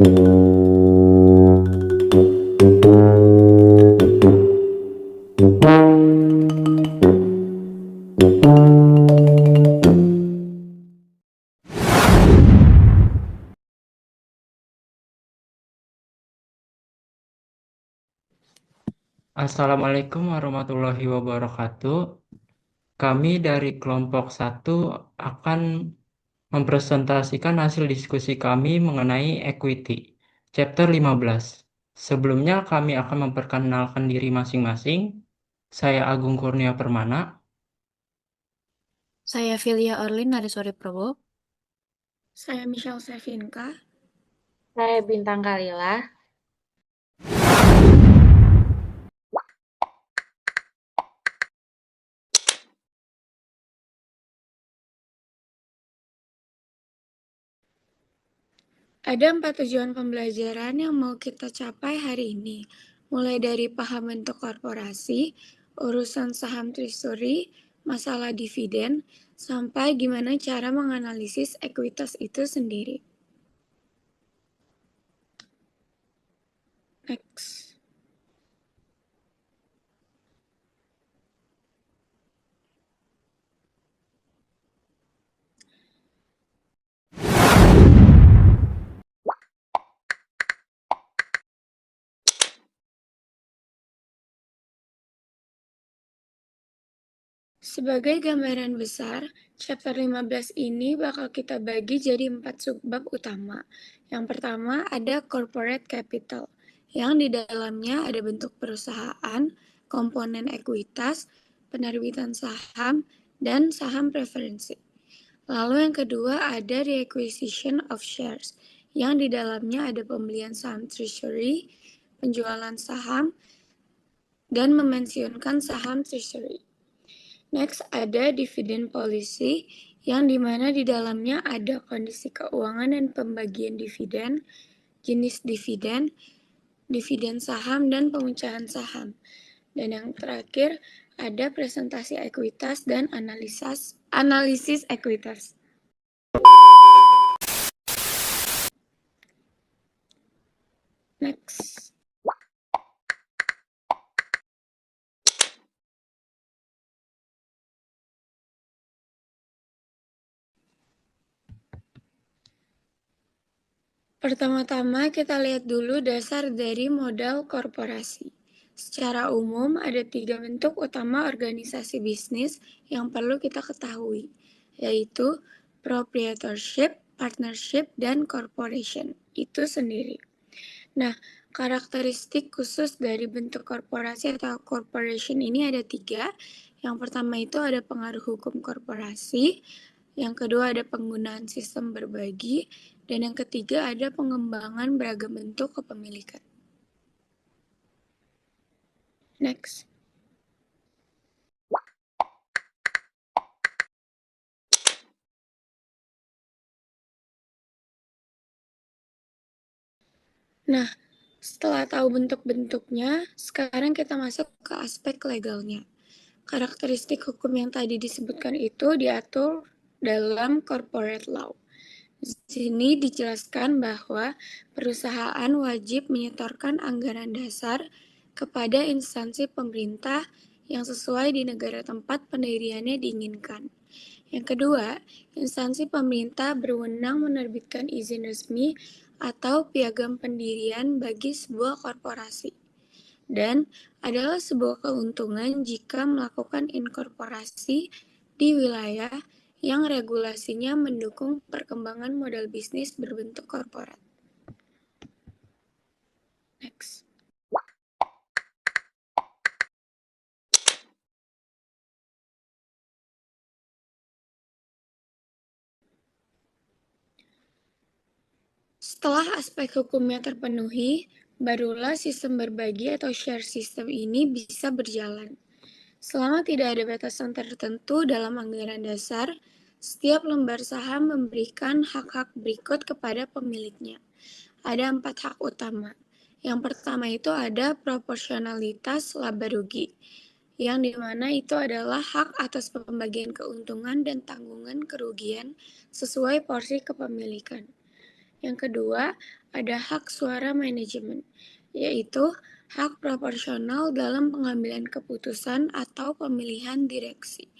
Assalamualaikum warahmatullahi wabarakatuh. Kami dari kelompok 1 akan mempresentasikan hasil diskusi kami mengenai equity, chapter 15. Sebelumnya kami akan memperkenalkan diri masing-masing. Saya Agung Kurnia Permana. Saya Filia Orlin Nariswari Probo. Saya Michelle Sevinka. Saya Bintang Kalila. Ada 4 tujuan pembelajaran yang mau kita capai hari ini, mulai dari paham bentuk korporasi, urusan saham treasury, masalah dividen, sampai gimana cara menganalisis ekuitas itu sendiri. Next. Sebagai gambaran besar, chapter 15 ini bakal kita bagi jadi 4 subbab utama. Yang pertama ada corporate capital, yang di dalamnya ada bentuk perusahaan, komponen ekuitas, penerbitan saham, dan saham preferensi. Lalu yang kedua ada reacquisition of shares, yang di dalamnya ada pembelian saham treasury, penjualan saham, dan memensiunkan saham treasury. Next ada dividend policy, yang dimana di dalamnya ada kondisi keuangan dan pembagian dividen, jenis dividen, dividen saham, dan pemecahan saham. Dan yang terakhir ada presentasi ekuitas dan analisis ekuitas. Next. Pertama-tama kita lihat dulu dasar dari modal korporasi. Secara umum ada 3 bentuk utama organisasi bisnis yang perlu kita ketahui, yaitu proprietorship, partnership, dan corporation. Itu sendiri. Nah, karakteristik khusus dari bentuk korporasi atau corporation ini ada 3. Yang pertama itu ada pengaruh hukum korporasi, yang kedua ada penggunaan sistem berbagi, dan yang ketiga ada pengembangan beragam bentuk kepemilikan. Next. Nah, setelah tahu bentuk-bentuknya, sekarang kita masuk ke aspek legalnya. Karakteristik hukum yang tadi disebutkan itu diatur dalam corporate law. Di sini dijelaskan bahwa perusahaan wajib menyetorkan anggaran dasar kepada instansi pemerintah yang sesuai di negara tempat pendiriannya diinginkan. Yang kedua, instansi pemerintah berwenang menerbitkan izin resmi atau piagam pendirian bagi sebuah korporasi, dan adalah sebuah keuntungan jika melakukan inkorporasi di wilayah yang regulasinya mendukung perkembangan modal bisnis berbentuk korporat. Next. Setelah aspek hukumnya terpenuhi, barulah sistem berbagi atau share system ini bisa berjalan. Selama tidak ada batasan tertentu dalam anggaran dasar, setiap lembar saham memberikan hak-hak berikut kepada pemiliknya. Ada 4 hak utama. Yang pertama itu ada proporsionalitas laba rugi, yang dimana itu adalah hak atas pembagian keuntungan dan tanggungan kerugian sesuai porsi kepemilikan. Yang kedua, ada hak suara manajemen, yaitu hak proporsional dalam pengambilan keputusan atau pemilihan direksi.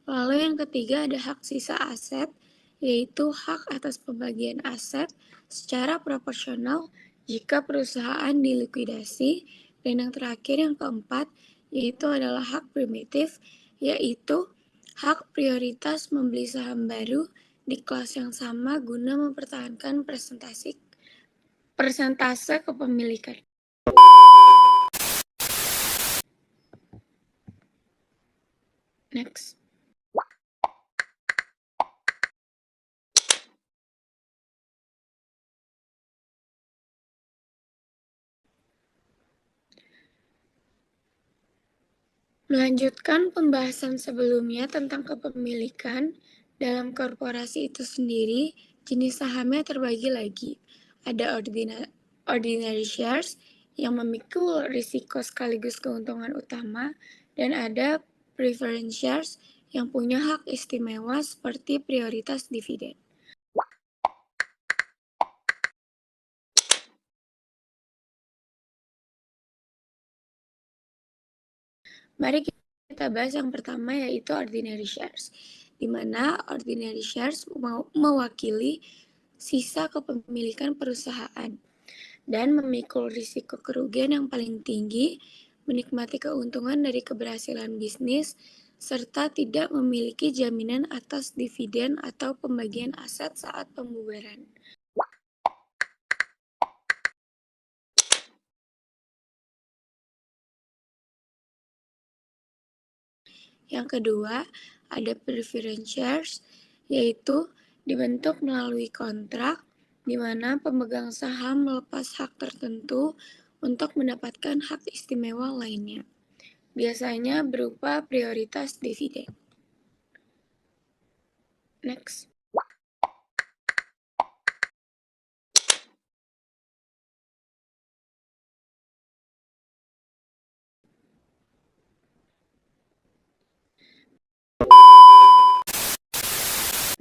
Lalu yang ketiga ada hak sisa aset, yaitu hak atas pembagian aset secara proporsional jika perusahaan dilikuidasi. Dan yang terakhir yang keempat, yaitu adalah hak primitif, yaitu hak prioritas membeli saham baru di kelas yang sama guna mempertahankan persentase kepemilikan. Next. Melanjutkan pembahasan sebelumnya tentang kepemilikan, dalam korporasi itu sendiri, jenis sahamnya terbagi lagi. Ada ordinary shares yang memikul risiko sekaligus keuntungan utama, dan ada preference shares yang punya hak istimewa seperti prioritas dividen. Mari kita bahas yang pertama, yaitu ordinary shares, di mana ordinary shares mewakili sisa kepemilikan perusahaan dan memikul risiko kerugian yang paling tinggi, menikmati keuntungan dari keberhasilan bisnis, serta tidak memiliki jaminan atas dividen atau pembagian aset saat pembubaran. Yang kedua, ada preference shares, yaitu dibentuk melalui kontrak, di mana pemegang saham melepas hak tertentu untuk mendapatkan hak istimewa lainnya. Biasanya berupa prioritas dividen. Next.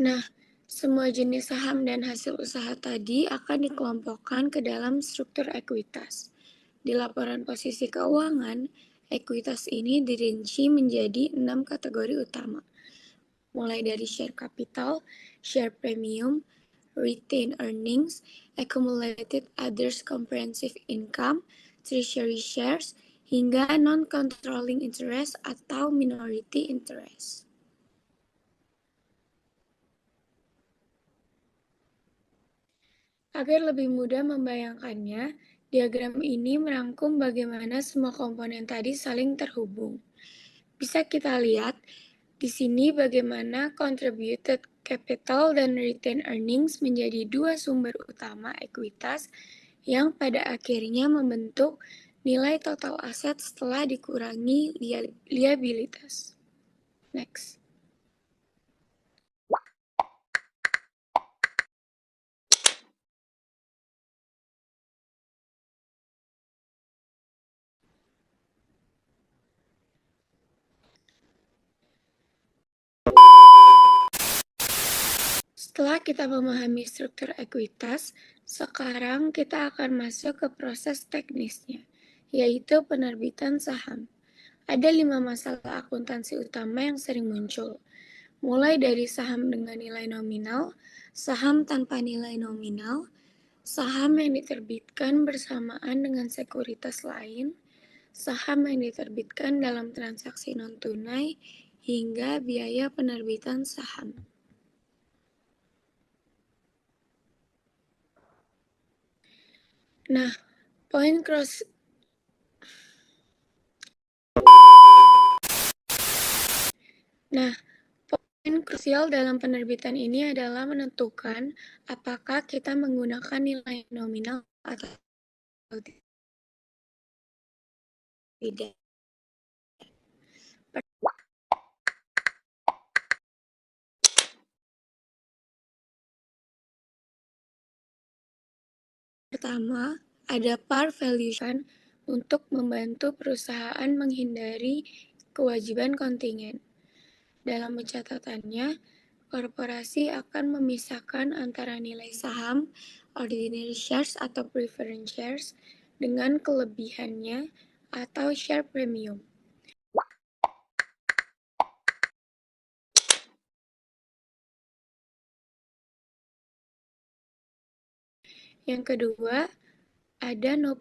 Nah, semua jenis saham dan hasil usaha tadi akan dikelompokkan ke dalam struktur ekuitas. Di laporan posisi keuangan, ekuitas ini dirinci menjadi 6 kategori utama, mulai dari share capital, share premium, retained earnings, accumulated others comprehensive income, treasury shares, hingga non-controlling interest atau minority interest. Agar lebih mudah membayangkannya, diagram ini merangkum bagaimana semua komponen tadi saling terhubung. Bisa kita lihat di sini bagaimana contributed capital dan retained earnings menjadi dua sumber utama ekuitas yang pada akhirnya membentuk nilai total aset setelah dikurangi liabilitas. Next. Setelah kita memahami struktur ekuitas, sekarang kita akan masuk ke proses teknisnya, yaitu penerbitan saham. Ada 5 masalah akuntansi utama yang sering muncul, mulai dari saham dengan nilai nominal, saham tanpa nilai nominal, saham yang diterbitkan bersamaan dengan sekuritas lain, saham yang diterbitkan dalam transaksi non-tunai, hingga biaya penerbitan saham. Nah, poin krusial dalam penerbitan ini adalah menentukan apakah kita menggunakan nilai nominal atau tidak. Pertama, ada par valuation untuk membantu perusahaan menghindari kewajiban kontingen. Dalam pencatatannya, korporasi akan memisahkan antara nilai saham ordinary shares atau preference shares dengan kelebihannya atau share premium. Yang kedua, ada no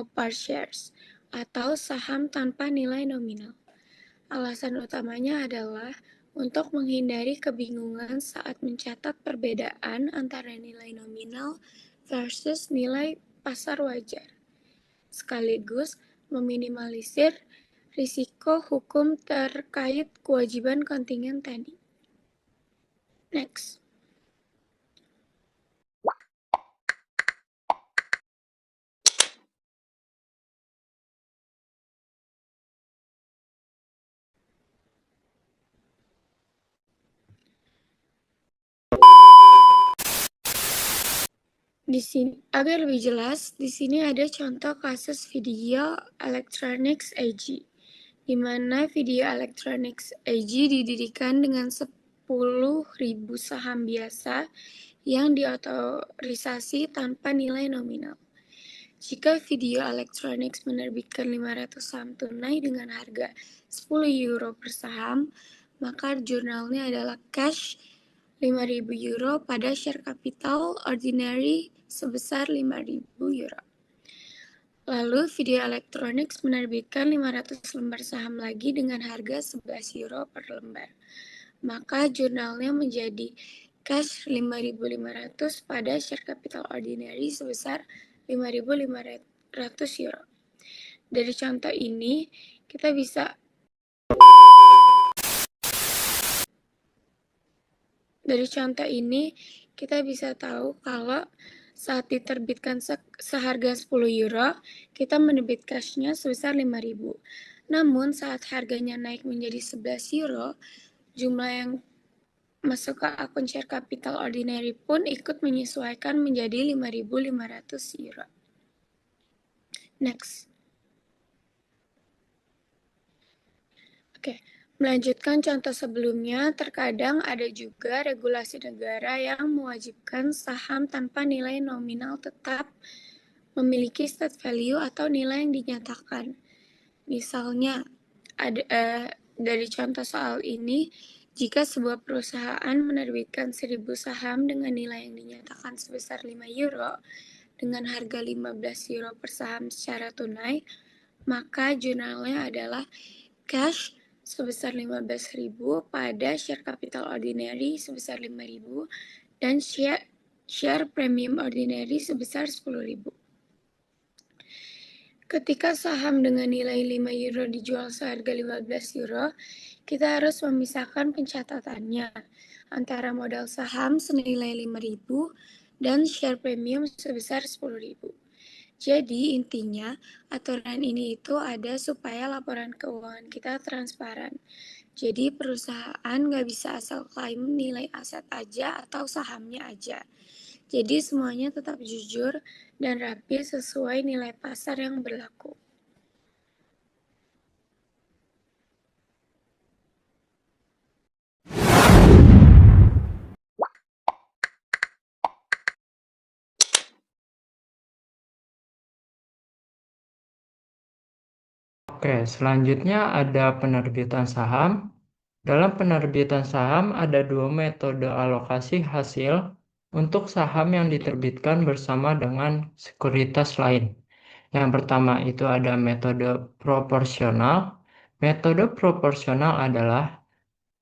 par shares atau saham tanpa nilai nominal. Alasan utamanya adalah untuk menghindari kebingungan saat mencatat perbedaan antara nilai nominal versus nilai pasar wajar, sekaligus meminimalisir risiko hukum terkait kewajiban kontingen tadi. Next. Di sini, agar lebih jelas, di sini ada contoh kasus Video Electronics AG, di mana Video Electronics AG didirikan dengan 10.000 saham biasa yang diotorisasi tanpa nilai nominal. Jika Video Electronics menerbitkan 500 saham tunai dengan harga 10 euro per saham, maka jurnalnya adalah cash 5.000 euro pada share capital ordinary sebesar 5.000 euro. Lalu Video Electronics menerbitkan 500 lembar saham lagi dengan harga 11 euro per lembar. Maka jurnalnya menjadi cash 5.500 pada share capital ordinary sebesar 5.500 euro. Dari contoh ini, kita bisa tahu kalau saat diterbitkan seharga 10 euro, kita menerbit cashnya sebesar 5.000. Namun saat harganya naik menjadi 11 euro, jumlah yang masuk ke akun share capital ordinary pun ikut menyesuaikan menjadi 5.500 euro. Next. Oke. Melanjutkan contoh sebelumnya, terkadang ada juga regulasi negara yang mewajibkan saham tanpa nilai nominal tetap memiliki state value atau nilai yang dinyatakan. Misalnya, dari contoh soal ini, jika sebuah perusahaan menerbitkan 1.000 saham dengan nilai yang dinyatakan sebesar 5 euro dengan harga 15 euro per saham secara tunai, maka jurnalnya adalah cash sebesar 15.000 pada share capital ordinary sebesar 5.000 dan share premium ordinary sebesar 10.000. Ketika saham dengan nilai 5 euro dijual seharga 15 euro, kita harus memisahkan pencatatannya antara modal saham senilai 5.000 dan share premium sebesar 10.000. Jadi intinya aturan ini itu ada supaya laporan keuangan kita transparan. Jadi perusahaan nggak bisa asal klaim nilai aset aja atau sahamnya aja. Jadi semuanya tetap jujur dan rapi sesuai nilai pasar yang berlaku. Oke, selanjutnya ada penerbitan saham. Dalam penerbitan saham ada dua metode alokasi hasil untuk saham yang diterbitkan bersama dengan sekuritas lain. Yang pertama itu ada metode proporsional. Metode proporsional adalah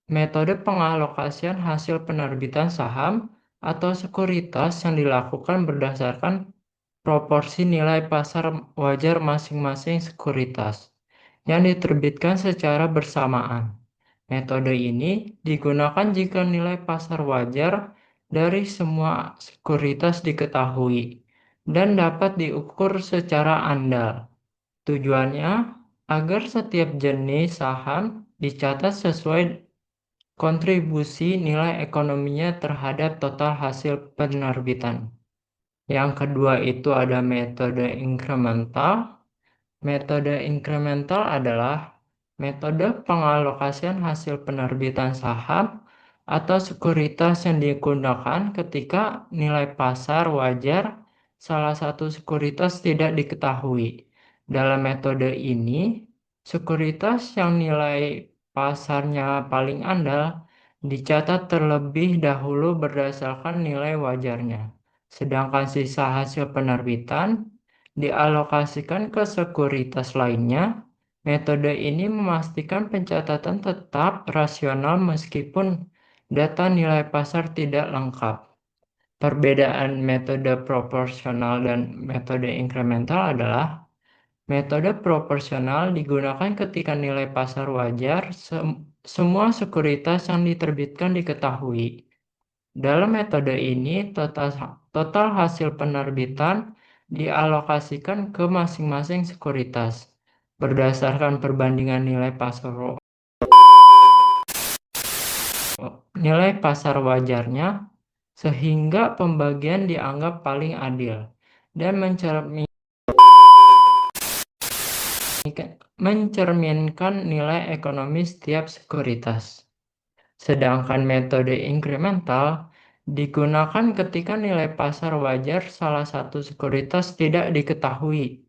metode pengalokasian hasil penerbitan saham atau sekuritas yang dilakukan berdasarkan proporsi nilai pasar wajar masing-masing sekuritas yang diterbitkan secara bersamaan. Metode ini digunakan jika nilai pasar wajar dari semua sekuritas diketahui dan dapat diukur secara andal. Tujuannya agar setiap jenis saham dicatat sesuai kontribusi nilai ekonominya terhadap total hasil penerbitan. Yang kedua itu ada metode incremental. Metode incremental adalah metode pengalokasian hasil penerbitan saham atau sekuritas yang digunakan ketika nilai pasar wajar salah satu sekuritas tidak diketahui. Dalam metode ini, sekuritas yang nilai pasarnya paling andal dicatat terlebih dahulu berdasarkan nilai wajarnya, sedangkan sisa hasil penerbitan dialokasikan ke sekuritas lainnya. Metode ini memastikan pencatatan tetap rasional meskipun data nilai pasar tidak lengkap. Perbedaan metode proporsional dan metode inkremental adalah metode proporsional digunakan ketika nilai pasar wajar semua sekuritas yang diterbitkan diketahui. Dalam metode ini, total hasil penerbitan dialokasikan ke masing-masing sekuritas berdasarkan perbandingan nilai pasar wajarnya, sehingga pembagian dianggap paling adil dan mencerminkan nilai ekonomis setiap sekuritas. Sedangkan metode inkremental digunakan ketika nilai pasar wajar salah satu sekuritas tidak diketahui.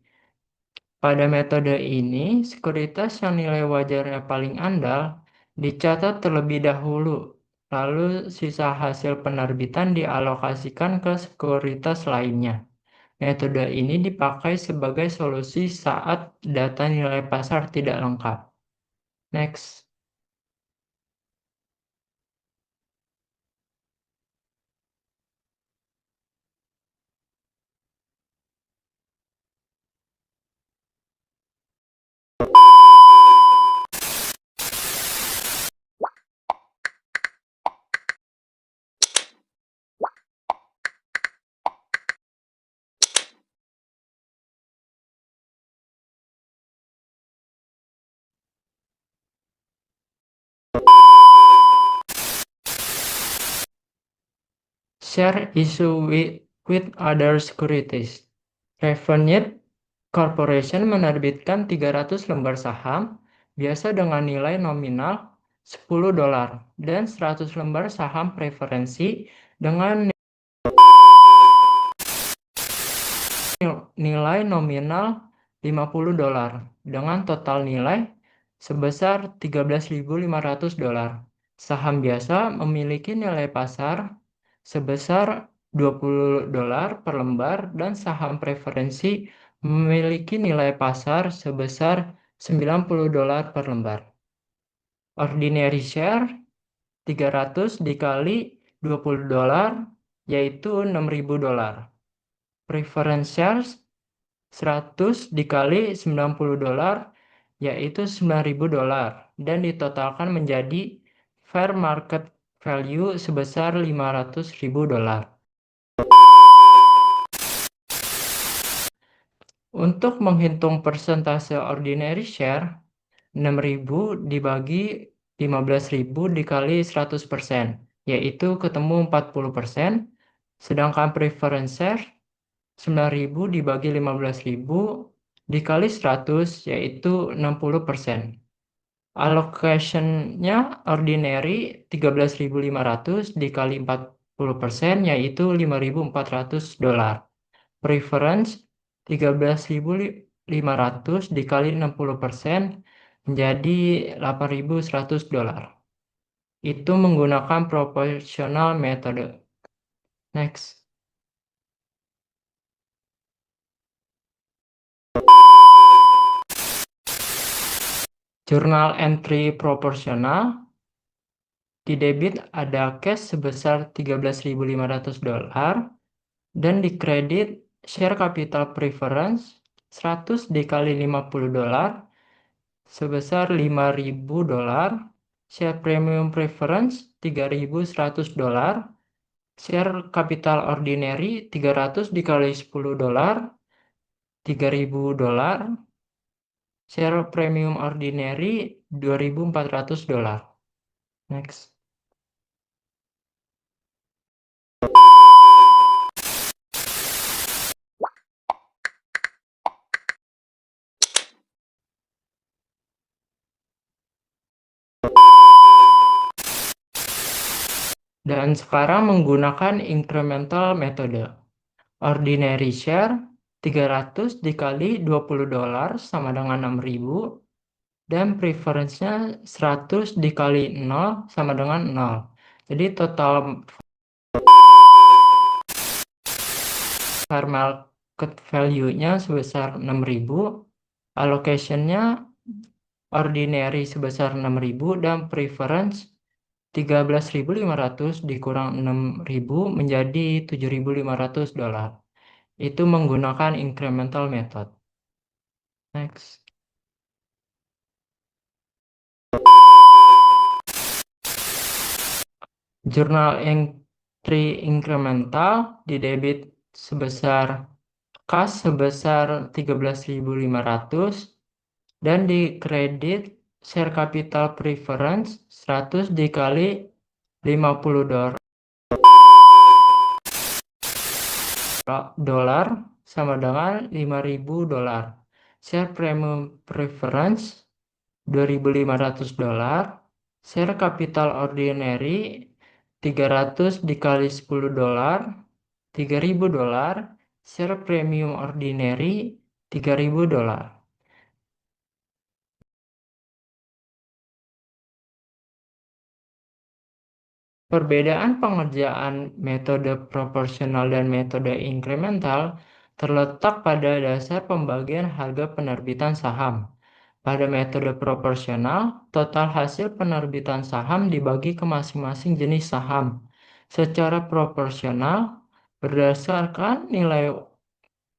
Pada metode ini, sekuritas yang nilai wajarnya paling andal dicatat terlebih dahulu, lalu sisa hasil penerbitan dialokasikan ke sekuritas lainnya. Metode ini dipakai sebagai solusi saat data nilai pasar tidak lengkap. Next. Share issue with other securities. Revenue Corporation menerbitkan 300 lembar saham, biasa dengan nilai nominal $10, dan 100 lembar saham preferensi dengan nilai nominal $50, dengan total nilai sebesar $13.500. Saham biasa memiliki nilai pasar sebesar $20 per lembar dan saham preferensi memiliki nilai pasar sebesar $90 per lembar. Ordinary share 300 dikali $20 yaitu $6.000. Preference shares 100 dikali $90 yaitu $9.000 dan ditotalkan menjadi fair market value sebesar $500.000. Untuk menghitung persentase ordinary share, 6.000 dibagi 15.000 dikali 100%, yaitu ketemu 40%, sedangkan preference share 9.000 dibagi 15.000 dikali 100, yaitu 60%. Allocation-nya ordinary 13.500 dikali 40%, yaitu $5.400. Preference 13.500 dikali 60% menjadi $8.100. Itu menggunakan proportional metode. Next. Jurnal entry proporsional. Di debit ada cash sebesar $13.500 dan di kredit share capital preference 100 dikali $50 sebesar $5.000, share premium preference $3.100, share capital ordinary 300 dikali $10, $3.000, share premium ordinary $2.400. Next. Dan sekarang menggunakan incremental metode. Ordinary share 300 dikali $20 sama dengan 6.000. Dan preference-nya 100 dikali 0 sama dengan 0. Jadi total fair market value-nya sebesar 6.000. Allocation-nya ordinary sebesar 6.000 dan preference 13.500 dikurang 6.000 menjadi $7.500. Itu menggunakan incremental method. Next. Jurnal entry incremental di debit sebesar kas sebesar 13.500 dan di kredit share capital preference 100 dikali $50 sama dengan $5.000. Share premium preference $2.500. Share capital ordinary 300 dikali $10, $3.000. Share premium ordinary $3.000. Perbedaan pengerjaan metode proporsional dan metode inkremental terletak pada dasar pembagian harga penerbitan saham. Pada metode proporsional, total hasil penerbitan saham dibagi ke masing-masing jenis saham secara proporsional berdasarkan nilai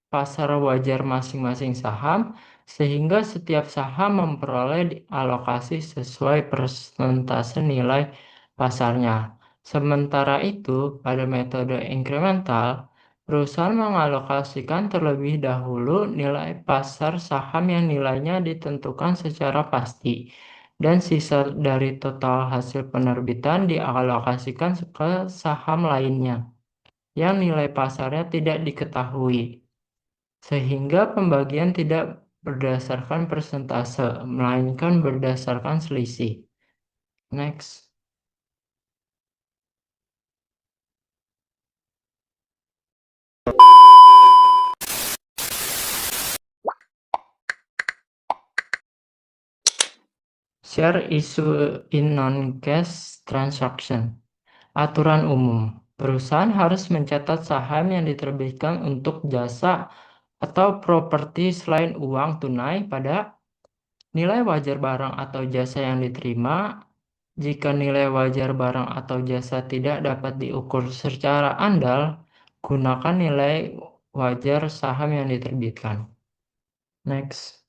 pasar wajar masing-masing saham, sehingga setiap saham memperoleh alokasi sesuai persentase nilai pasarnya. Sementara itu, pada metode inkremental, perusahaan mengalokasikan terlebih dahulu nilai pasar saham yang nilainya ditentukan secara pasti, dan sisa dari total hasil penerbitan dialokasikan ke saham lainnya yang nilai pasarnya tidak diketahui. Sehingga pembagian tidak berdasarkan persentase, melainkan berdasarkan selisih. Next. Share issue in non-cash transaction. Aturan umum. Perusahaan harus mencatat saham yang diterbitkan untuk jasa atau properti selain uang tunai pada nilai wajar barang atau jasa yang diterima. Jika nilai wajar barang atau jasa tidak dapat diukur secara andal, gunakan nilai wajar saham yang diterbitkan. Next.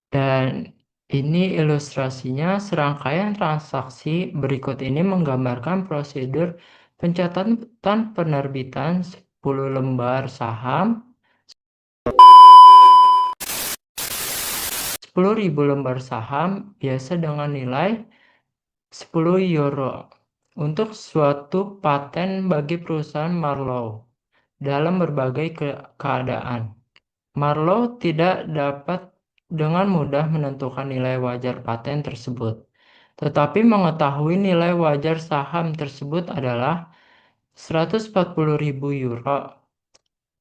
Dan ini ilustrasinya, serangkaian transaksi berikut ini menggambarkan prosedur pencatatan penerbitan 10 lembar saham, 10.000 lembar saham biasa dengan nilai €10 untuk suatu paten bagi perusahaan Marlowe dalam berbagai keadaan. Marlowe tidak dapat dengan mudah menentukan nilai wajar paten tersebut, tetapi mengetahui nilai wajar saham tersebut adalah €140.000.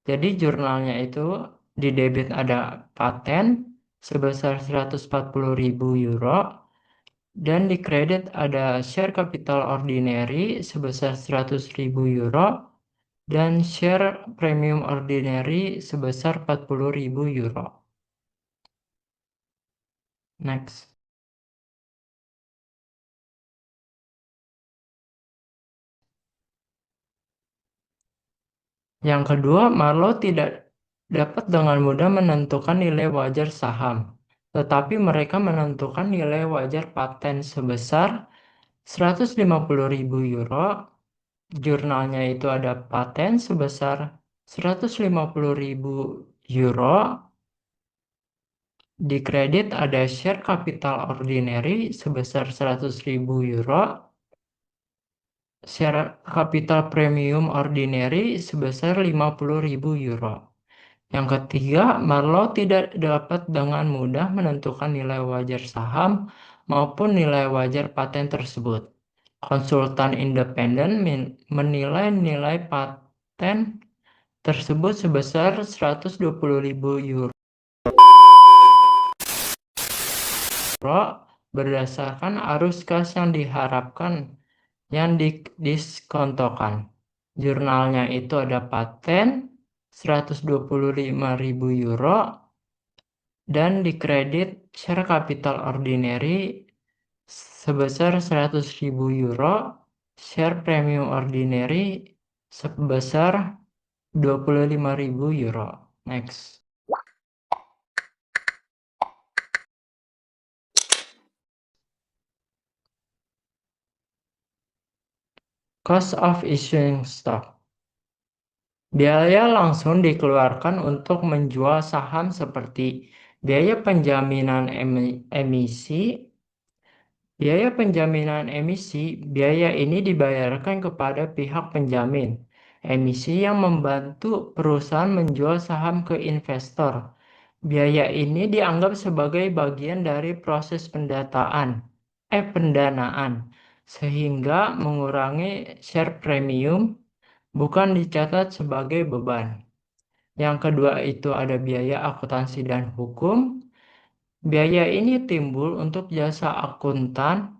Jadi jurnalnya itu di debit ada paten sebesar €140.000 dan di kredit ada share capital ordinary sebesar €100.000 dan share premium ordinary sebesar €40.000. Next. Yang kedua, Marlowe tidak dapat dengan mudah menentukan nilai wajar saham, tetapi mereka menentukan nilai wajar paten sebesar €150.000. Jurnalnya itu ada paten sebesar €150.000. Di kredit ada share capital ordinary sebesar €100.000. share capital premium ordinary sebesar 50.000 euro. Yang ketiga, Marlow tidak dapat dengan mudah menentukan nilai wajar saham maupun nilai wajar paten tersebut. Konsultan independen menilai nilai paten tersebut sebesar 120.000 euro berdasarkan arus kas yang diharapkan yang didiskontokan. Jurnalnya itu ada paten 125.000 euro dan dikredit share capital ordinary sebesar 100.000 euro, share premium ordinary sebesar 25.000 euro. Next. Cost of issuing stock. Biaya langsung dikeluarkan untuk menjual saham seperti biaya penjaminan emisi. Biaya penjaminan emisi, biaya ini dibayarkan kepada pihak penjamin emisi yang membantu perusahaan menjual saham ke investor. Biaya ini dianggap sebagai bagian dari proses pendanaan, sehingga mengurangi share premium bukan dicatat sebagai beban. Yang kedua itu ada biaya akuntansi dan hukum. Biaya ini timbul untuk jasa akuntan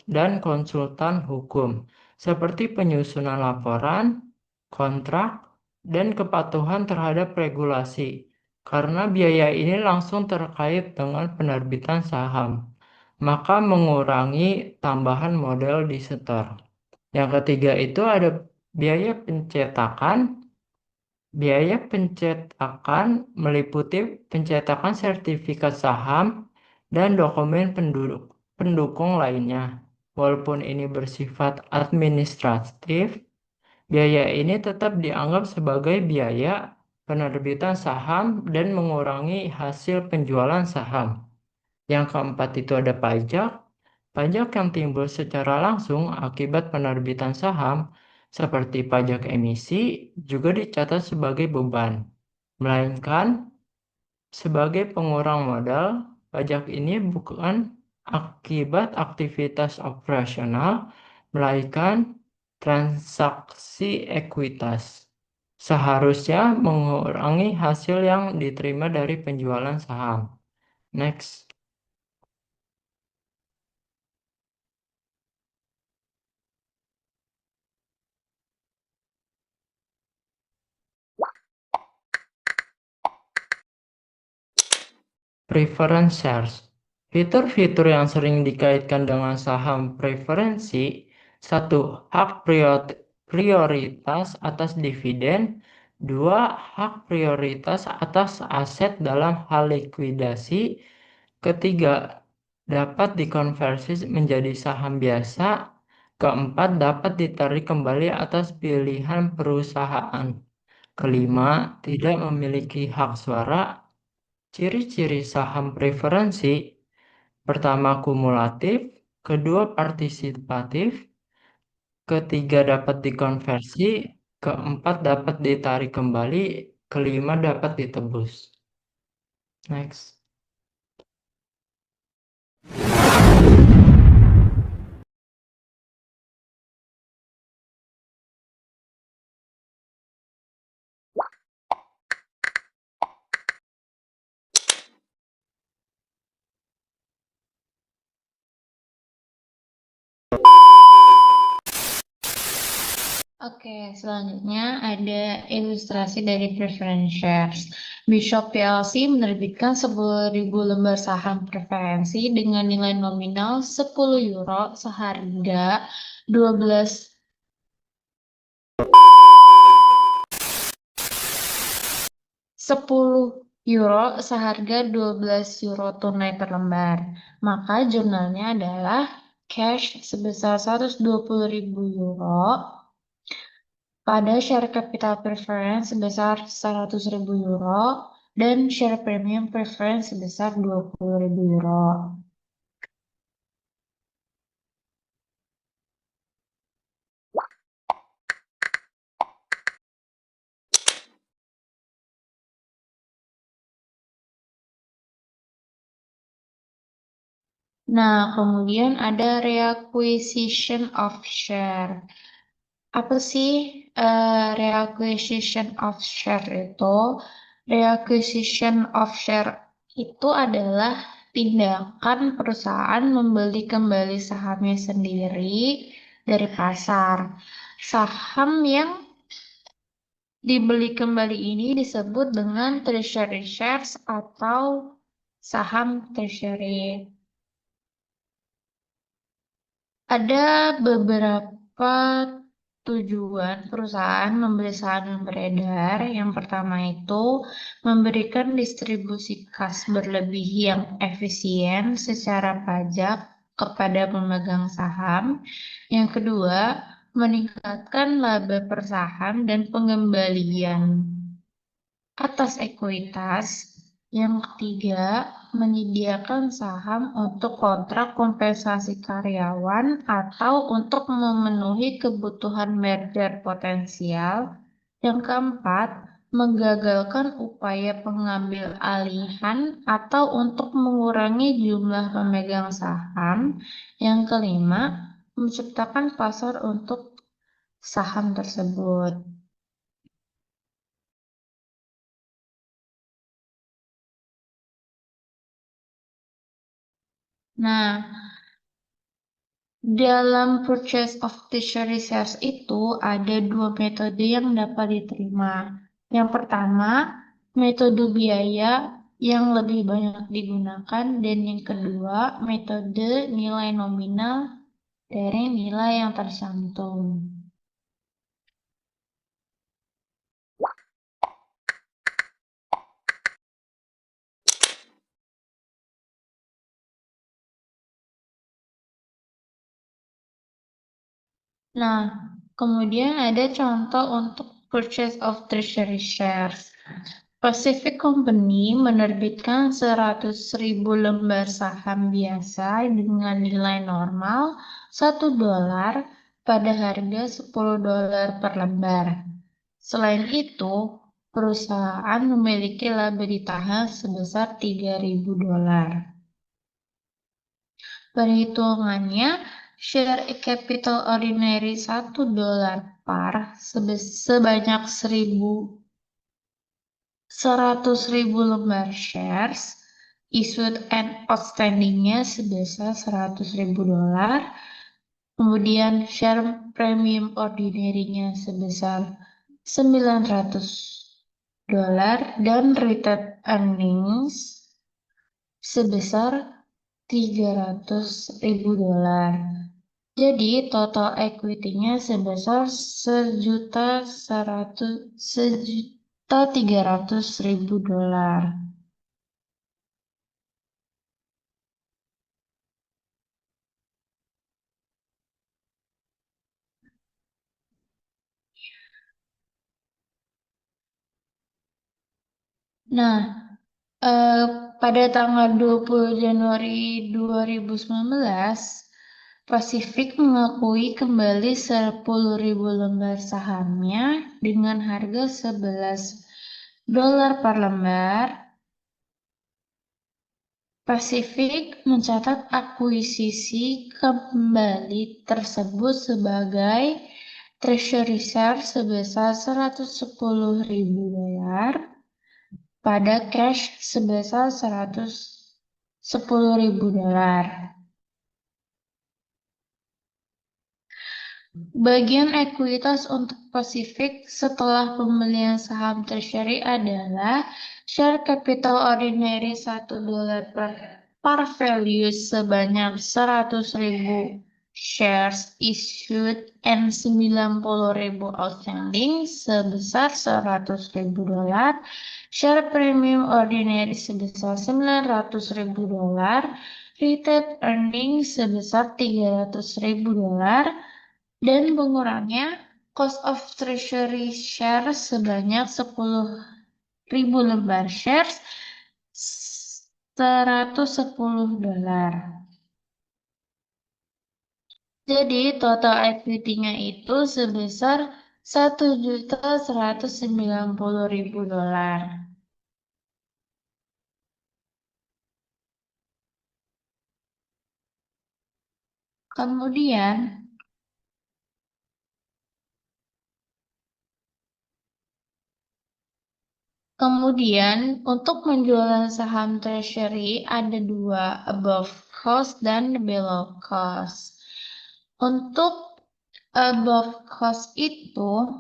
dan konsultan hukum, seperti penyusunan laporan, kontrak, dan kepatuhan terhadap regulasi, karena biaya ini langsung terkait dengan penerbitan saham, maka mengurangi tambahan modal di setor. Yang ketiga itu ada biaya pencetakan. Biaya pencetakan meliputi pencetakan sertifikat saham dan dokumen pendukung lainnya. Walaupun ini bersifat administratif, biaya ini tetap dianggap sebagai biaya penerbitan saham dan mengurangi hasil penjualan saham. Yang keempat itu ada pajak. Pajak yang timbul secara langsung akibat penerbitan saham, seperti pajak emisi, juga dicatat sebagai beban, melainkan sebagai pengurang modal. Pajak ini bukan akibat aktivitas operasional, melainkan transaksi ekuitas. Seharusnya mengurangi hasil yang diterima dari penjualan saham. Next. Preference shares. Fitur-fitur yang sering dikaitkan dengan saham preferensi. 1. Hak prioritas atas dividen. 2. Hak prioritas atas aset dalam hal likuidasi. Ketiga, dapat dikonversi menjadi saham biasa. Keempat, dapat ditarik kembali atas pilihan perusahaan. Kelima, tidak memiliki hak suara. Ciri-ciri saham preferensi: pertama kumulatif, kedua partisipatif, ketiga dapat dikonversi, keempat dapat ditarik kembali, kelima dapat ditebus. Next. Oke, selanjutnya ada ilustrasi dari preference shares. Bishop PLC menerbitkan 10.000 lembar saham preferensi dengan nilai nominal 10 euro seharga 12 euro seharga 12 euro tunai per lembar. Maka jurnalnya adalah cash sebesar 120.000 euro pada share capital preference sebesar 100.000 euro dan share premium preference sebesar 20.000 euro. Nah, kemudian ada reacquisition of share. Apa sih reacquisition of share itu? Reacquisition of share itu adalah tindakan perusahaan membeli kembali sahamnya sendiri dari pasar. Saham yang dibeli kembali ini disebut dengan treasury shares atau saham treasury. Ada beberapa tujuan perusahaan membeli saham yang beredar. Yang pertama itu memberikan distribusi kas berlebih yang efisien secara pajak kepada pemegang saham. Yang kedua, meningkatkan laba per saham dan pengembalian atas ekuitas. Yang ketiga, menyediakan saham untuk kontrak kompensasi karyawan atau untuk memenuhi kebutuhan merger potensial. Yang keempat, menggagalkan upaya pengambil alihan atau untuk mengurangi jumlah pemegang saham. Yang kelima, menciptakan pasar untuk saham tersebut. Nah, dalam purchase of treasury shares itu ada dua metode yang dapat diterima. Yang pertama, metode biaya yang lebih banyak digunakan, dan yang kedua, metode nilai nominal dari nilai yang tercantum. Nah, kemudian ada contoh untuk purchase of treasury shares. Pacific Company menerbitkan 100.000 lembar saham biasa dengan nilai normal $1 pada harga $10 per lembar. Selain itu, perusahaan memiliki laba ditahan sebesar $3.000. Perhitungannya, share capital ordinary $1 par sebanyak 100.000 lembar shares, issued and outstandingnya sebesar $100.000, kemudian share premium ordinary-nya sebesar $900, dan retained earnings sebesar $300.000. Jadi total equity-nya sebesar $1.300.000. Nah, pada tanggal 20 Januari 2019, Pacific mengakui kembali 10.000 lembar sahamnya dengan harga $11 per lembar. Pacific mencatat akuisisi kembali tersebut sebagai treasury share sebesar $110.000 pada cash sebesar $110.000. Bagian ekuitas untuk Pacific setelah pembelian saham treasury adalah share capital ordinary $1 par value sebanyak 100.000 shares issued and 90.000 outstanding sebesar $100.000, share premium ordinary sebesar $900.000, retained earnings sebesar $300.000, dan pengurangnya cost of treasury share sebanyak 10.000 lembar shares $110. Jadi total equity-nya itu sebesar $1.190.000. Kemudian, untuk penjualan saham treasury ada dua, above cost dan below cost. Untuk above cost itu,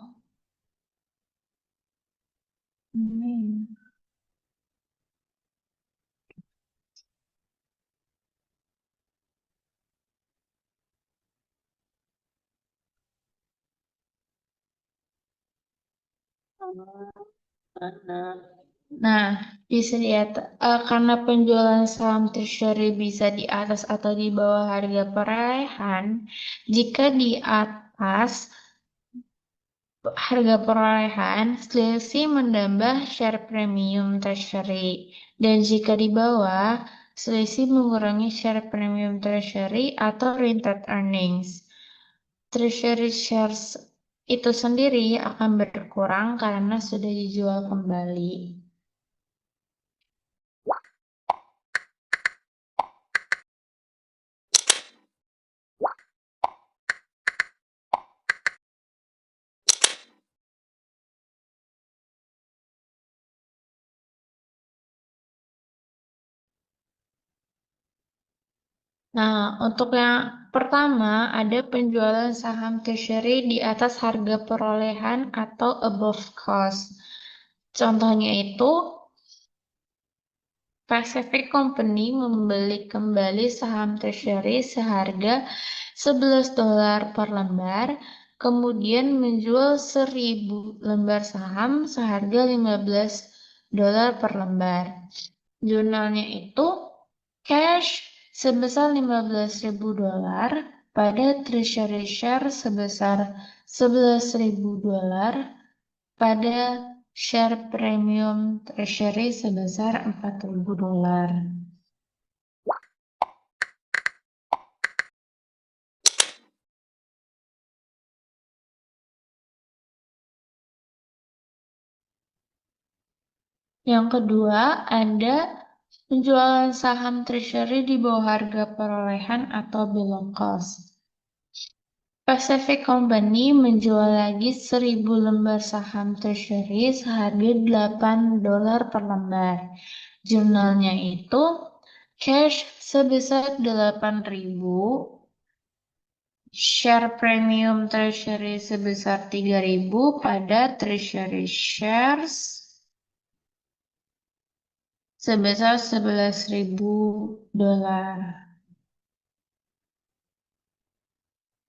nah, bisa lihat karena penjualan saham treasury bisa di atas atau di bawah harga perolehan. Jika di atas harga perolehan, selisih menambah share premium treasury. Dan jika di bawah, selisih mengurangi share premium treasury atau retained earnings. Treasury shares itu sendiri akan berkurang karena sudah dijual kembali. Nah, untuk yang pertama ada penjualan saham treasury di atas harga perolehan atau above cost. Contohnya itu Pacific Company membeli kembali saham treasury seharga $11 per lembar, kemudian menjual 1.000 lembar saham seharga $15 per lembar. Jurnalnya itu cash sebesar $15.000 pada treasury share sebesar $11.000 pada share premium treasury sebesar $4.000. Yang kedua, ada penjualan saham treasury di bawah harga perolehan atau below cost. Pacific Company menjual lagi 1.000 lembar saham treasury seharga $8 per lembar. Jurnalnya itu cash sebesar 8.000, share premium treasury sebesar 3.000 pada treasury shares sebesar $11.000.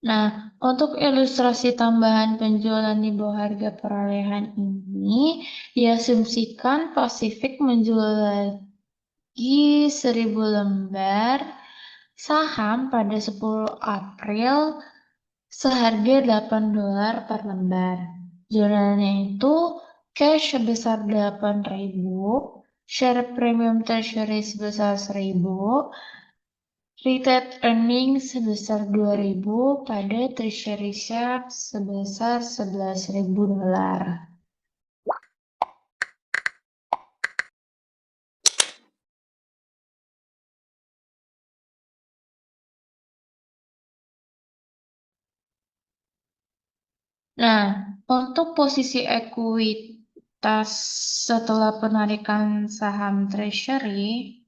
Nah, untuk ilustrasi tambahan penjualan di bawah harga perolehan ini, diasumsikan Pacific menjual lagi 1.000 lembar saham pada 10 April seharga $8 per lembar. Jurnalnya itu cash sebesar 8.000, share premium treasury sebesar 1.000, retained earnings sebesar 2.000 pada treasury share sebesar $11.000. Nah, untuk posisi ekuitas setelah penarikan saham treasury,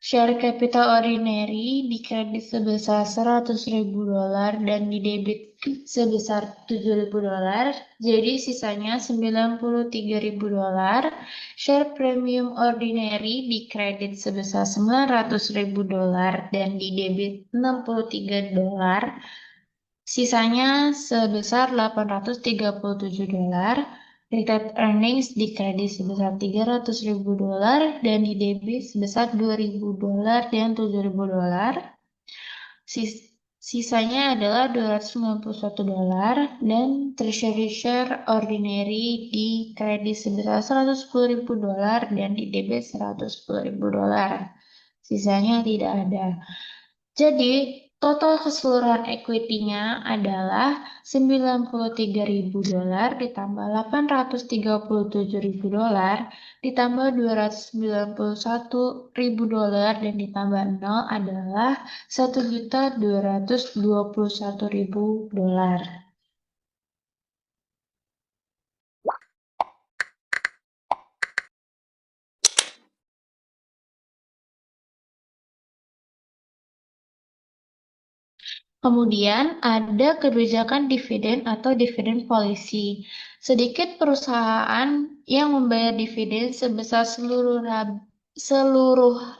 share capital ordinary dikredit sebesar $100.000 dan didebit sebesar $7.000, jadi sisanya $93.000. Share premium ordinary dikredit sebesar $900.000 dan didebit $63, sisanya sebesar $837. Retained earnings dikredit sebesar $300.000 dan didebit sebesar $2.000 dan $7.000. Sisanya adalah $291 dan treasury share ordinary dikredit sebesar $110.000 dan didebit $110.000. Sisanya tidak ada. Jadi, Total keseluruhan equity-nya adalah $93.000 ditambah $837.000 ditambah $291.000 dan ditambah 0 adalah $1.221.000. Kemudian ada kebijakan dividen atau dividen policy. Sedikit perusahaan yang membayar dividen sebesar seluruh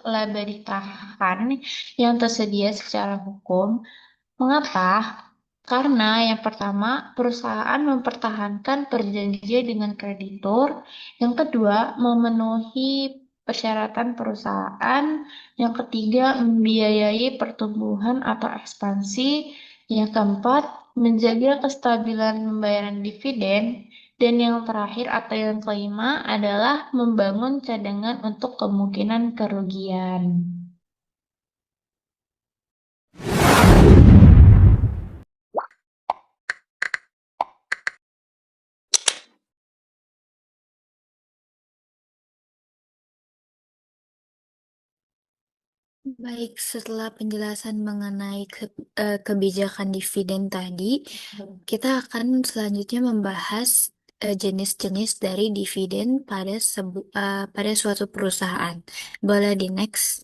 laba ditahan yang tersedia secara hukum. Mengapa? Karena yang pertama, perusahaan mempertahankan perjanjian dengan kreditur. Yang kedua, memenuhi persyaratan perusahaan. Yang ketiga, membiayai pertumbuhan atau ekspansi. Yang keempat, menjaga kestabilan pembayaran dividen. Dan yang terakhir atau yang kelima adalah membangun cadangan untuk kemungkinan kerugian. Baik, setelah penjelasan mengenai kebijakan dividen tadi, kita akan selanjutnya membahas jenis-jenis dari dividen pada suatu perusahaan. Boleh di next.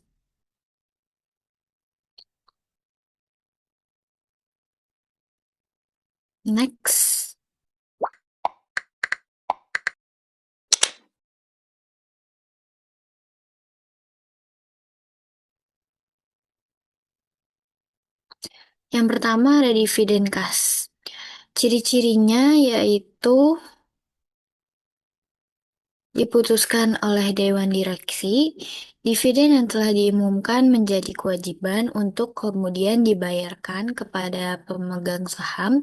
Next. Yang pertama ada dividen kas. Ciri-cirinya yaitu diputuskan oleh Dewan Direksi, dividen yang telah diumumkan menjadi kewajiban untuk kemudian dibayarkan kepada pemegang saham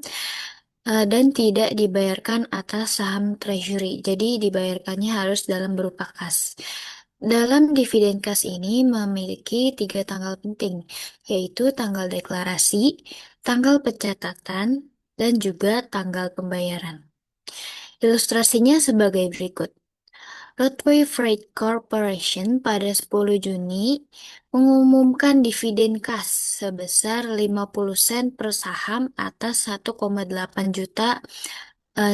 dan tidak dibayarkan atas saham treasury. Jadi dibayarkannya harus dalam berupa kas. Dalam dividen kas ini memiliki 3 tanggal penting, yaitu tanggal deklarasi, tanggal pencatatan, dan juga tanggal pembayaran. Ilustrasinya sebagai berikut. Roadway Freight Corporation pada 10 Juni mengumumkan dividen kas sebesar 50 sen per saham atas 1,8 juta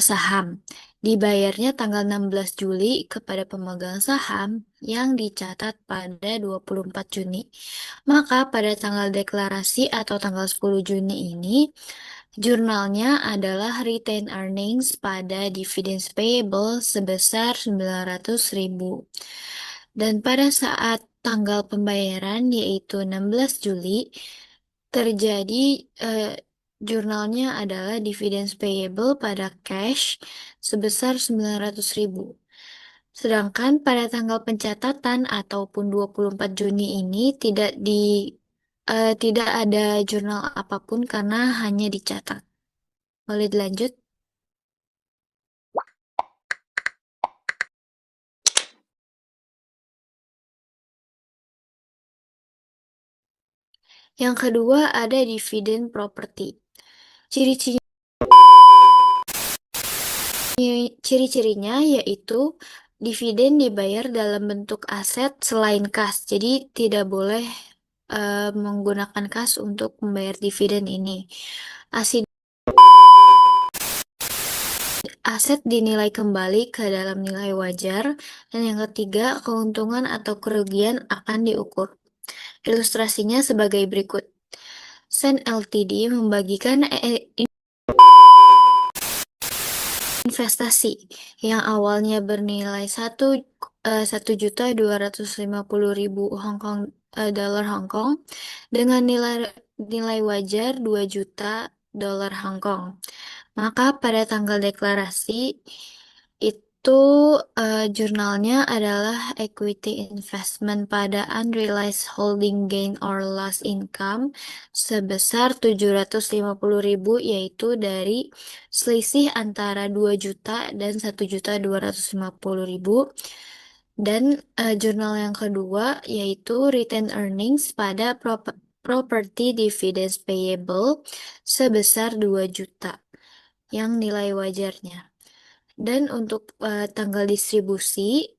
saham. Dibayarnya tanggal 16 Juli kepada pemegang saham yang dicatat pada 24 Juni. Maka pada tanggal deklarasi atau tanggal 10 Juni ini, jurnalnya adalah retained earnings pada dividends payable sebesar 900.000. Dan pada saat tanggal pembayaran yaitu 16 Juli, terjadi jurnalnya adalah dividends payable pada cash sebesar 900.000. Sedangkan pada tanggal pencatatan ataupun 24 Juni ini tidak ada jurnal apapun karena hanya dicatat. Boleh dilanjut? Yang kedua ada dividen properti. Ciri-cirinya yaitu dividen dibayar dalam bentuk aset selain kas. Jadi tidak boleh menggunakan kas untuk membayar dividen ini. Aset dinilai kembali ke dalam nilai wajar. Dan yang ketiga, keuntungan atau kerugian akan diukur. Ilustrasinya sebagai berikut. Sen Ltd membagikan investasi yang awalnya bernilai 1.250.000 dolar Hong Kong dengan nilai wajar 2 juta dolar Hong Kong. Maka pada tanggal deklarasi itu jurnalnya adalah equity investment pada unrealized holding gain or loss income sebesar 750.000, yaitu dari selisih antara 2 juta dan 1.250.000. Dan jurnal yang kedua yaitu retained earnings pada property dividends payable sebesar 2 juta yang nilai wajarnya. Dan untuk tanggal distribusi,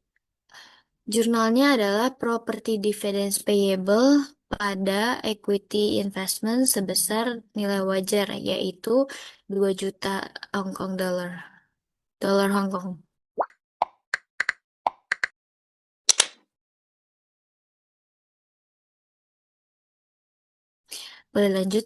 jurnalnya adalah property dividends payable pada equity investment sebesar nilai wajar, yaitu 2 juta Hong Kong dollar. Dolar Hong Kong. Boleh lanjut?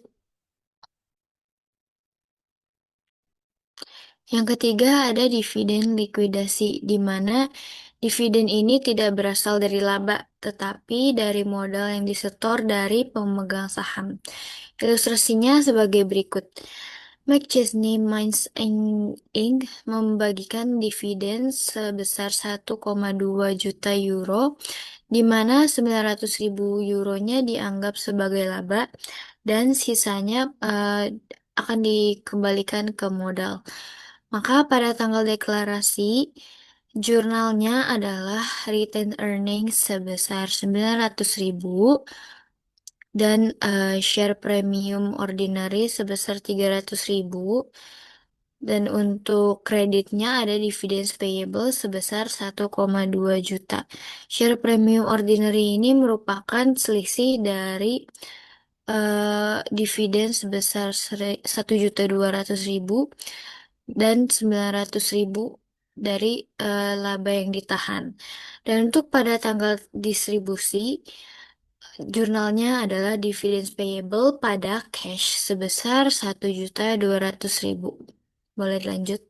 Yang ketiga ada dividen likuidasi, di mana dividen ini tidak berasal dari laba, tetapi dari modal yang disetor dari pemegang saham. Ilustrasinya sebagai berikut. McChesney Mines Inc. membagikan dividen sebesar 1,2 juta euro, di mana 900.000 euronya dianggap sebagai laba, dan sisanya akan dikembalikan ke modal. Maka pada tanggal deklarasi, jurnalnya adalah retained earnings sebesar 900.000 dan share premium ordinary sebesar 300.000, dan untuk kreditnya ada dividends payable sebesar 1,2 juta. Share premium ordinary ini merupakan selisih dari dividen sebesar 1.200.000 dan 900.000 dari laba yang ditahan. Dan untuk pada tanggal distribusi, jurnalnya adalah dividends payable pada cash sebesar 1.200.000. Boleh lanjut?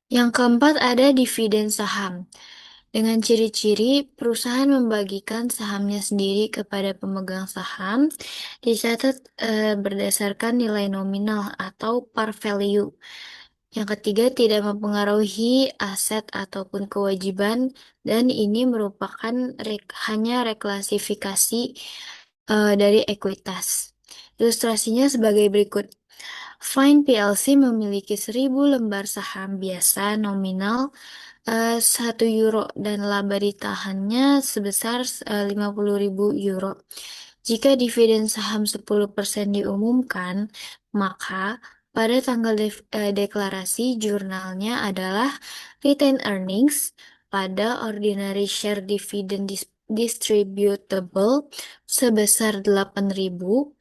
Yang keempat ada dividen saham. Dengan ciri-ciri perusahaan membagikan sahamnya sendiri kepada pemegang saham, dicatat berdasarkan nilai nominal atau par value. Yang ketiga, tidak mempengaruhi aset ataupun kewajiban, dan ini merupakan hanya reklasifikasi dari ekuitas. Ilustrasinya sebagai berikut. Fine PLC memiliki 1.000 lembar saham biasa nominal 1 euro dan laba ditahannya sebesar 50.000 euro. Jika dividen saham 10% diumumkan, maka pada tanggal deklarasi jurnalnya adalah retained earnings pada ordinary share dividend distributable sebesar 8.000,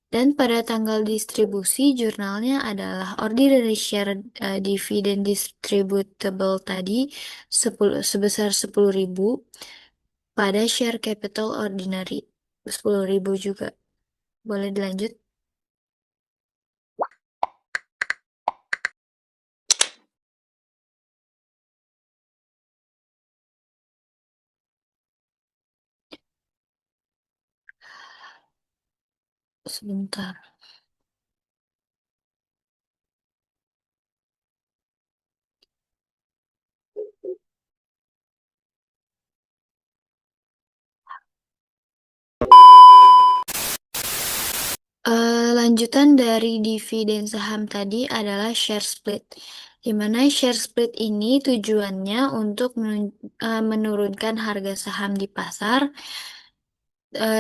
dan pada tanggal distribusi jurnalnya adalah ordinary share dividend distributable tadi sebesar 10.000 pada share capital ordinary 10.000 juga. Boleh dilanjut? Sebentar. Lanjutan dari dividen saham tadi adalah share split, di mana share split ini tujuannya untuk menurunkan harga saham di pasar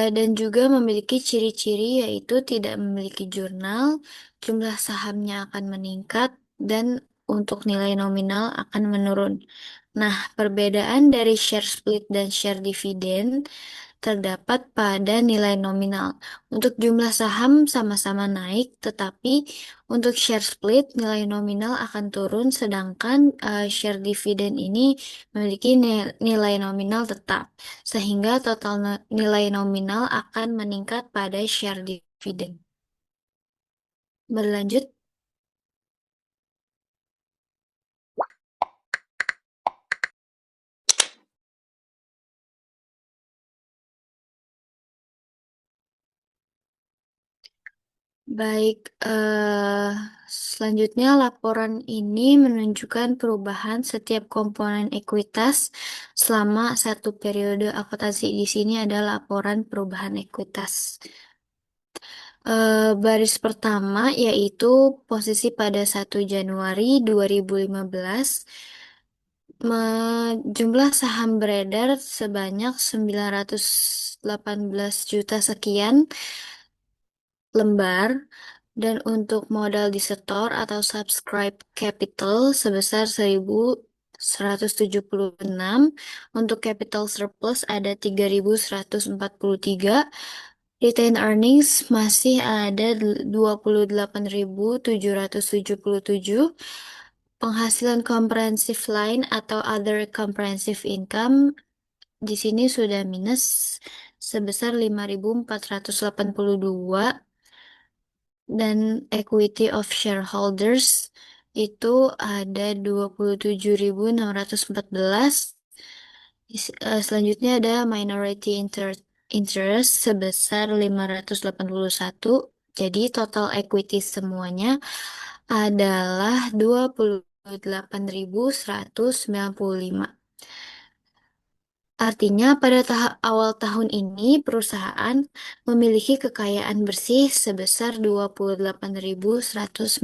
dan juga memiliki ciri-ciri yaitu tidak memiliki jurnal, jumlah sahamnya akan meningkat, dan untuk nilai nominal akan menurun. Nah, perbedaan dari share split dan share dividen terdapat pada nilai nominal. Untuk jumlah saham sama-sama naik, tetapi untuk share split nilai nominal akan turun, sedangkan share dividen ini memiliki nilai nominal tetap, sehingga total nilai nominal akan meningkat pada share dividen. Berlanjut. Baik, selanjutnya laporan ini menunjukkan perubahan setiap komponen ekuitas selama satu periode akuntansi. Di sini ada laporan perubahan ekuitas. Baris pertama yaitu posisi pada 1 Januari 2015. Jumlah saham beredar sebanyak 918 juta sekian lembar, dan untuk modal disetor atau subscribe capital sebesar 1.176. Untuk capital surplus ada 3.143. Retained earnings masih ada 28.777. Penghasilan komprehensif lain atau other comprehensive income di sini sudah minus sebesar 5.482, dan equity of shareholders itu ada 27.614. Selanjutnya ada minority interest sebesar 581. Jadi total equity semuanya adalah 28.195. Artinya pada awal tahun ini perusahaan memiliki kekayaan bersih sebesar 28.195.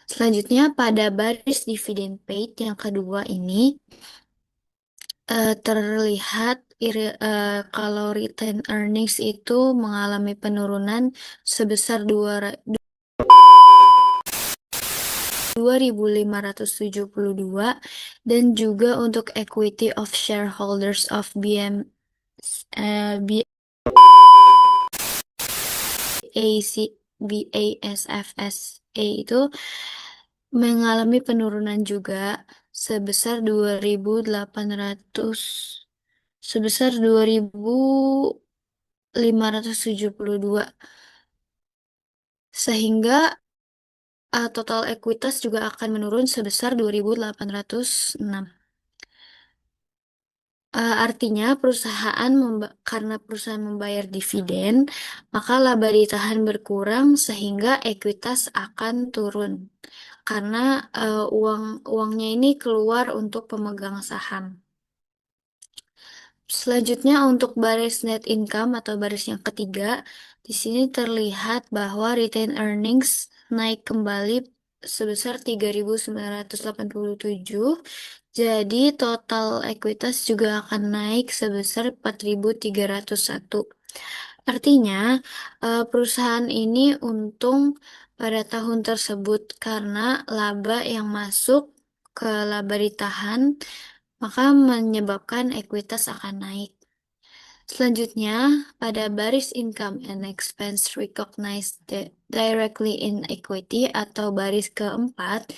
Selanjutnya pada baris dividend paid yang kedua ini terlihat kalau return earnings itu mengalami penurunan sebesar 2.572, dan juga untuk equity of shareholders of BASFSA itu mengalami penurunan juga sebesar 2.572, sehingga total ekuitas juga akan menurun sebesar 2.806. Artinya karena perusahaan membayar dividen, maka laba ditahan berkurang sehingga ekuitas akan turun karena uangnya ini keluar untuk pemegang saham. Selanjutnya untuk baris net income atau baris yang ketiga, di sini terlihat bahwa retained earnings naik kembali sebesar 3.987. Jadi total ekuitas juga akan naik sebesar 4.301. Artinya perusahaan ini untung pada tahun tersebut karena laba yang masuk ke laba ditahan, maka menyebabkan ekuitas akan naik. Selanjutnya, pada baris income and expense recognized directly in equity atau baris keempat,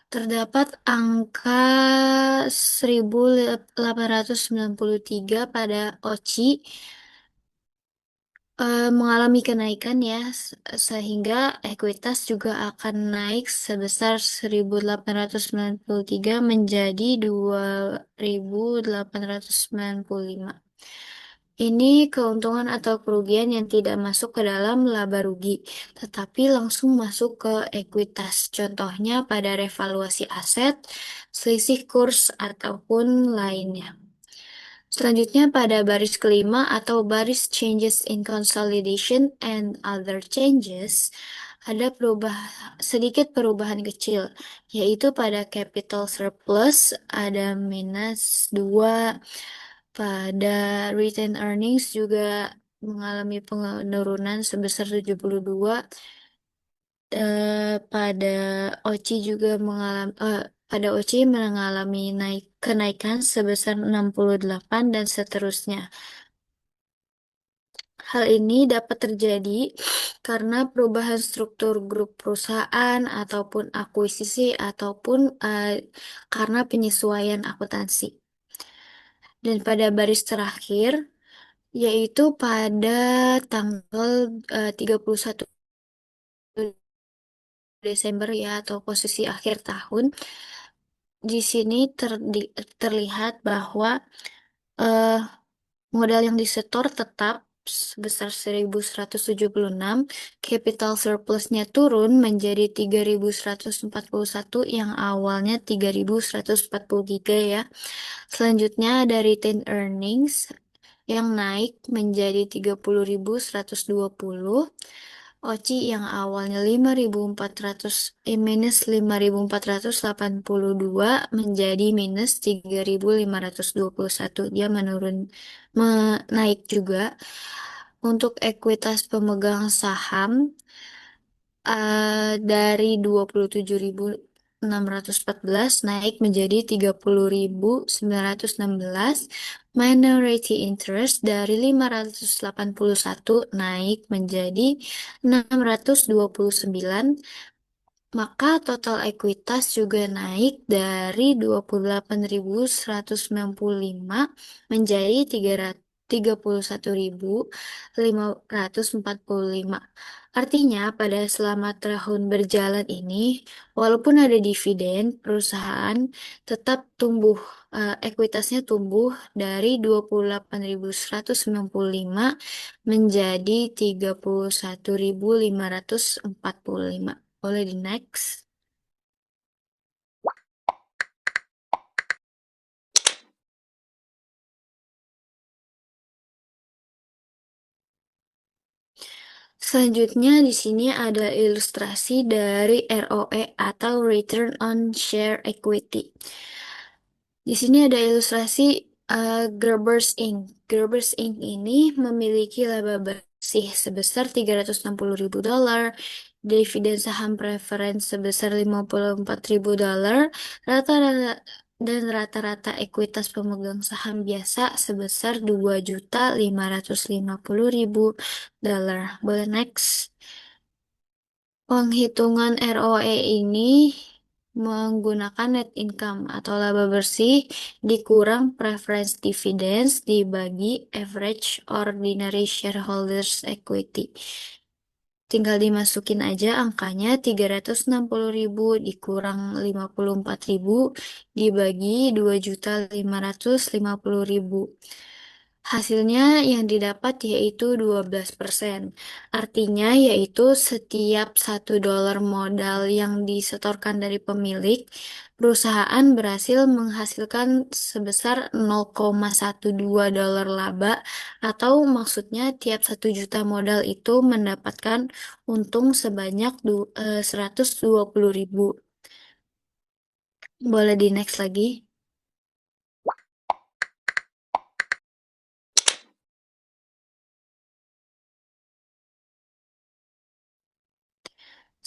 terdapat angka 1.893 pada OCI mengalami kenaikan ya, sehingga ekuitas juga akan naik sebesar 1.893 menjadi 2.895. Ini keuntungan atau kerugian yang tidak masuk ke dalam laba rugi, tetapi langsung masuk ke ekuitas. Contohnya pada revaluasi aset, selisih kurs, ataupun lainnya. Selanjutnya pada baris kelima atau baris changes in consolidation and other changes, ada sedikit perubahan kecil, yaitu pada capital surplus ada minus 2, pada retained earnings juga mengalami penurunan sebesar 72, pada OCI juga mengalami kenaikan sebesar 68 dan seterusnya. Hal ini dapat terjadi karena perubahan struktur grup perusahaan ataupun akuisisi ataupun karena penyesuaian akuntansi. Dan pada baris terakhir yaitu pada tanggal 31 Desember ya, atau posisi akhir tahun. Di sini terlihat bahwa modal yang disetor tetap sebesar 1.176, capital surplusnya turun menjadi 3.141 yang awalnya 3.143 ya. Selanjutnya ada retained earnings yang naik menjadi 30.120. OCI yang awalnya 5.400 minus 5.482 menjadi minus 3.521. Dia naik juga. Untuk ekuitas pemegang saham dari 27.614 naik menjadi 30.916. Minority interest dari 581 naik menjadi 629. Maka total ekuitas juga naik dari 28.195 menjadi 31.545. Artinya, pada selama tahun berjalan ini, walaupun ada dividen, perusahaan tetap tumbuh, ekuitasnya tumbuh dari 28.195 menjadi 31.545. Boleh di next. Selanjutnya di sini ada ilustrasi dari ROE atau Return on Share Equity. Di sini ada ilustrasi Gerber's Inc. Gerber's Inc. ini memiliki laba bersih sebesar $360.000, dividen saham preference sebesar $54.000, rata-rata dan rata-rata ekuitas pemegang saham biasa sebesar $2.550.000. Boleh next. Penghitungan ROE ini menggunakan net income atau laba bersih dikurang preference dividends dibagi average ordinary shareholders equity. Tinggal dimasukin aja angkanya 360.000 dikurang 54.000 dibagi 2.550.000. Hasilnya yang didapat yaitu 12%. Artinya yaitu setiap $1 modal yang disetorkan dari pemilik, perusahaan berhasil menghasilkan sebesar $0,12 laba, atau maksudnya tiap 1 juta modal itu mendapatkan untung sebanyak 120.000. Boleh di next lagi.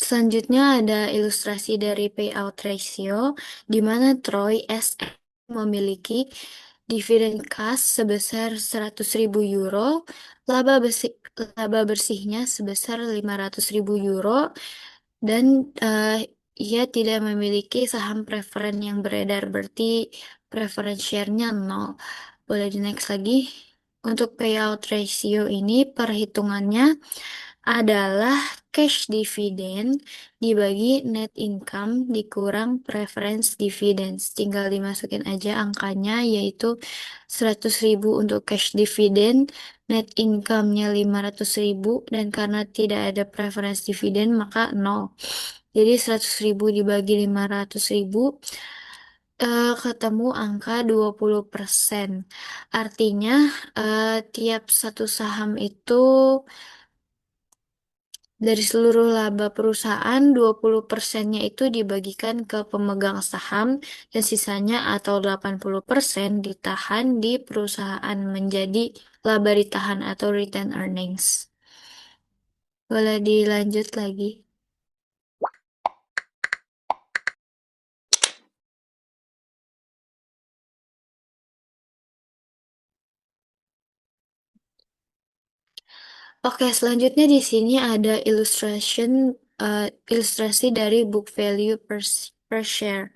Selanjutnya ada ilustrasi dari payout ratio, di mana Troy SM memiliki dividen cash sebesar 100.000 euro, laba bersihnya sebesar 500.000 euro, dan ia tidak memiliki saham preferen yang beredar, berarti preference share-nya 0. Boleh di next lagi. Untuk payout ratio ini perhitungannya adalah cash dividend dibagi net income dikurang preference dividends. Tinggal dimasukin aja angkanya, yaitu 100.000 untuk cash dividend, net income-nya 500.000, dan karena tidak ada preference dividend maka 0. Jadi 100.000 dibagi 500.000 ketemu angka 20%. Artinya tiap satu saham itu dari seluruh laba perusahaan, 20%-nya itu dibagikan ke pemegang saham dan sisanya atau 80% ditahan di perusahaan menjadi laba ditahan atau retained earnings. Boleh dilanjut lagi. Oke, selanjutnya di sini ada ilustrasi dari book value per share,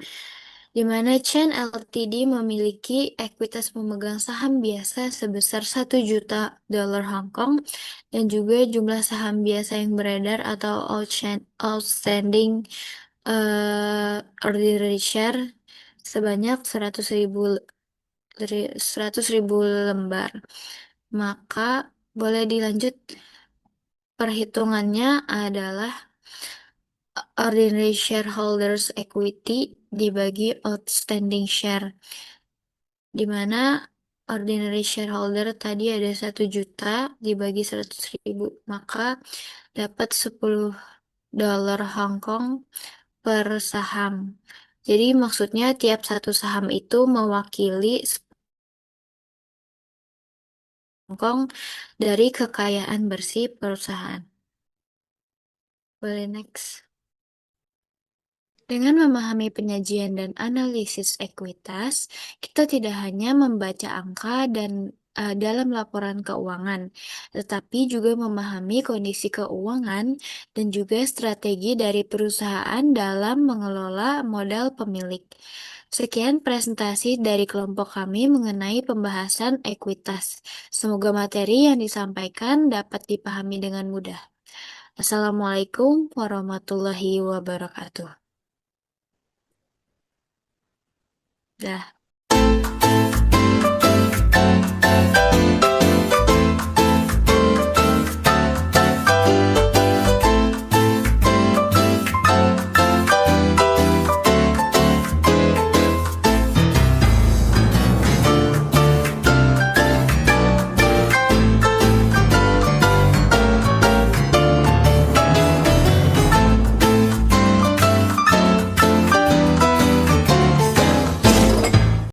di mana Chen Ltd memiliki ekuitas pemegang saham biasa sebesar 1 juta dolar Hong Kong dan juga jumlah saham biasa yang beredar atau outstanding ordinary share sebanyak 100.000 lembar. Maka boleh dilanjut. Perhitungannya adalah ordinary shareholders equity dibagi outstanding share, di mana ordinary shareholder tadi ada 1 juta dibagi 100.000, maka dapat 10 dolar Hong Kong per saham. Jadi maksudnya tiap satu saham itu mewakili 10 Hong Kong dari kekayaan bersih perusahaan. Boleh next. Dengan memahami penyajian dan analisis ekuitas, kita tidak hanya membaca angka dan dalam laporan keuangan, tetapi juga memahami kondisi keuangan dan juga strategi dari perusahaan dalam mengelola modal pemilik. Sekian presentasi dari kelompok kami mengenai pembahasan ekuitas. Semoga materi yang disampaikan dapat dipahami dengan mudah. Assalamualaikum warahmatullahi wabarakatuh. Dah.